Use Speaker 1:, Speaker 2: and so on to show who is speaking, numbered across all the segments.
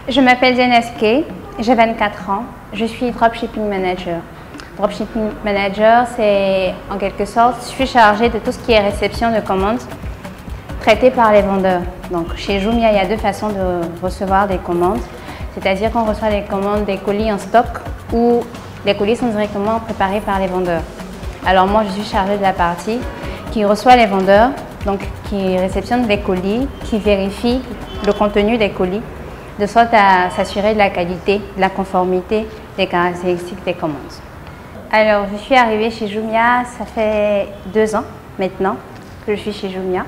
Speaker 1: Je m'appelle Zeneske, j'ai 24 ans, je suis dropshipping manager. Dropshipping manager, c'est en quelque sorte, je suis chargée de tout ce qui est réception de commandes traitées par les vendeurs. Donc chez Jumia, il y a deux façons de recevoir des commandes, c'est-à-dire qu'on reçoit des commandes, des colis en stock ou les colis sont directement préparés par les vendeurs. Alors moi, je suis chargée de la partie qui reçoit les vendeurs, donc qui réceptionne les colis, qui vérifie le contenu des colis, de sorte à s'assurer de la qualité, de la conformité des caractéristiques des commandes. Alors, je suis arrivée chez Jumia, ça fait 2 ans maintenant que je suis chez Jumia,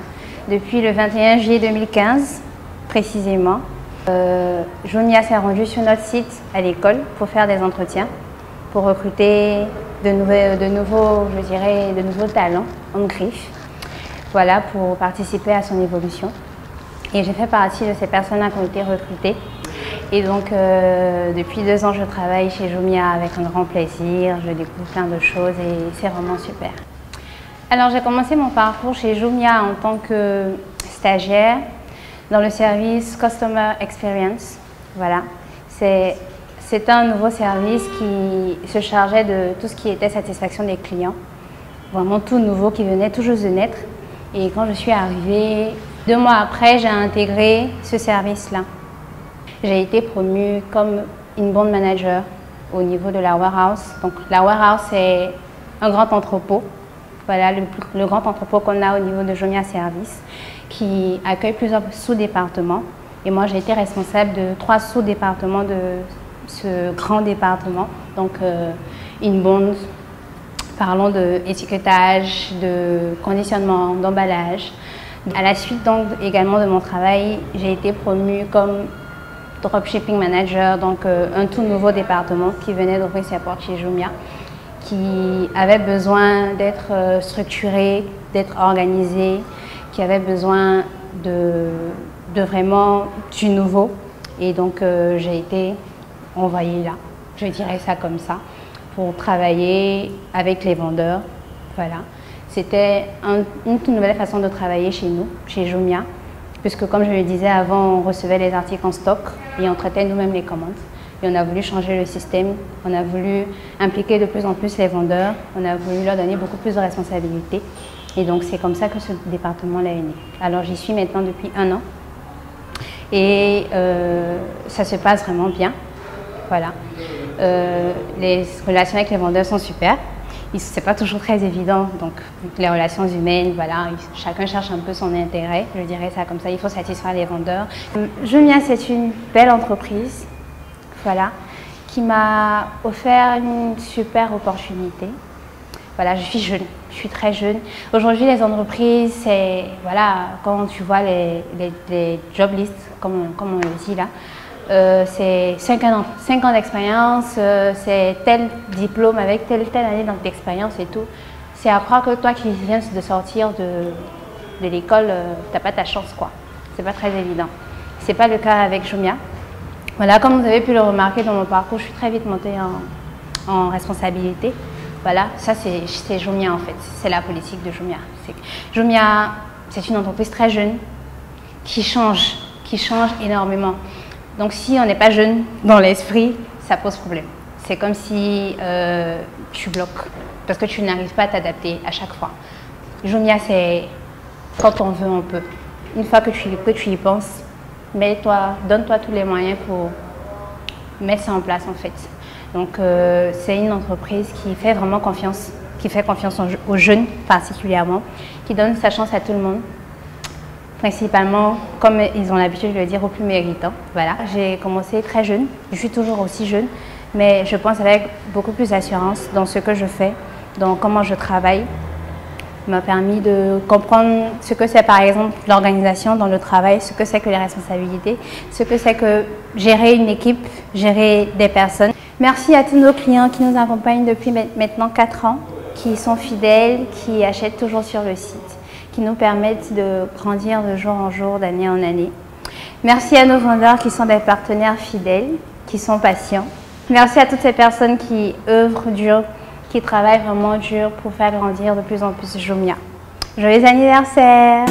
Speaker 1: depuis le 21 juillet 2015 précisément. Jumia s'est rendu sur notre site à l'école pour faire des entretiens, pour recruter de nouveaux talents en griffe, voilà, pour participer à son évolution. Et j'ai fait partie de ces personnes-là qui ont été recrutées. Et donc, depuis 2 ans, je travaille chez Jumia avec un grand plaisir. Je découvre plein de choses et c'est vraiment super. Alors, j'ai commencé mon parcours chez Jumia en tant que stagiaire dans le service Customer Experience. Voilà. C'est un nouveau service qui se chargeait de tout ce qui était satisfaction des clients. Vraiment tout nouveau qui venait tout juste de naître. Et quand je suis arrivée, 2 mois après, j'ai intégré ce service-là. J'ai été promue comme inbound manager au niveau de la warehouse. Donc la warehouse, c'est un grand entrepôt. Voilà, le grand entrepôt qu'on a au niveau de Jumia Service qui accueille plusieurs sous-départements. Et moi, j'ai été responsable de 3 sous-départements de ce grand département. Donc inbound, parlons de étiquetage, de conditionnement, d'emballage. À la suite donc également de mon travail, j'ai été promue comme dropshipping manager, donc un tout nouveau département qui venait d'ouvrir ses portes chez Jumia, qui avait besoin d'être structuré, d'être organisé, qui avait besoin de vraiment du nouveau. Et donc j'ai été envoyée là, je dirais ça comme ça, pour travailler avec les vendeurs. Voilà. C'était une toute nouvelle façon de travailler chez nous, chez Jumia, puisque comme je le disais avant, on recevait les articles en stock et on traitait nous-mêmes les commandes. Et on a voulu changer le système, on a voulu impliquer de plus en plus les vendeurs, on a voulu leur donner beaucoup plus de responsabilités. Et donc c'est comme ça que ce département-là est né. Alors j'y suis maintenant depuis 1 an et ça se passe vraiment bien. Voilà. Les relations avec les vendeurs sont super. C'est pas toujours très évident, donc les relations humaines, voilà, chacun cherche un peu son intérêt, je dirais ça comme ça, il faut satisfaire les vendeurs. Jumia, c'est une belle entreprise, voilà, qui m'a offert une super opportunité. Voilà, je suis jeune, je suis très jeune. Aujourd'hui, les entreprises, c'est, voilà, quand tu vois les job lists, comme on le dit là, c'est 5 ans d'expérience, c'est tel diplôme avec telle année d'expérience et tout. C'est à croire que toi qui viens de sortir de l'école, t'as pas ta chance, quoi. C'est pas très évident. C'est pas le cas avec Jumia. Voilà, comme vous avez pu le remarquer dans mon parcours, je suis très vite montée en responsabilité. Voilà, ça c'est Jumia en fait, c'est la politique de Jumia. Jumia, c'est une entreprise très jeune qui change énormément. Donc si on n'est pas jeune dans l'esprit, ça pose problème. C'est comme si tu bloques parce que tu n'arrives pas à t'adapter à chaque fois. Jumia, c'est quand on veut, on peut. Une fois que tu y penses, donne-toi tous les moyens pour mettre ça en place en fait. Donc c'est une entreprise qui fait vraiment confiance, qui fait confiance aux jeunes particulièrement, qui donne sa chance à tout le monde. Principalement, comme ils ont l'habitude de le dire, aux plus méritants. Voilà. J'ai commencé très jeune, je suis toujours aussi jeune, mais je pense avec beaucoup plus d'assurance dans ce que je fais, dans comment je travaille. M'a permis de comprendre ce que c'est par exemple l'organisation dans le travail, ce que c'est que les responsabilités, ce que c'est que gérer une équipe, gérer des personnes. Merci à tous nos clients qui nous accompagnent depuis maintenant 4 ans, qui sont fidèles, qui achètent toujours sur le site, qui nous permettent de grandir de jour en jour, d'année en année. Merci à nos vendeurs qui sont des partenaires fidèles, qui sont patients. Merci à toutes ces personnes qui œuvrent dur, qui travaillent vraiment dur pour faire grandir de plus en plus Jumia. Joyeux anniversaire!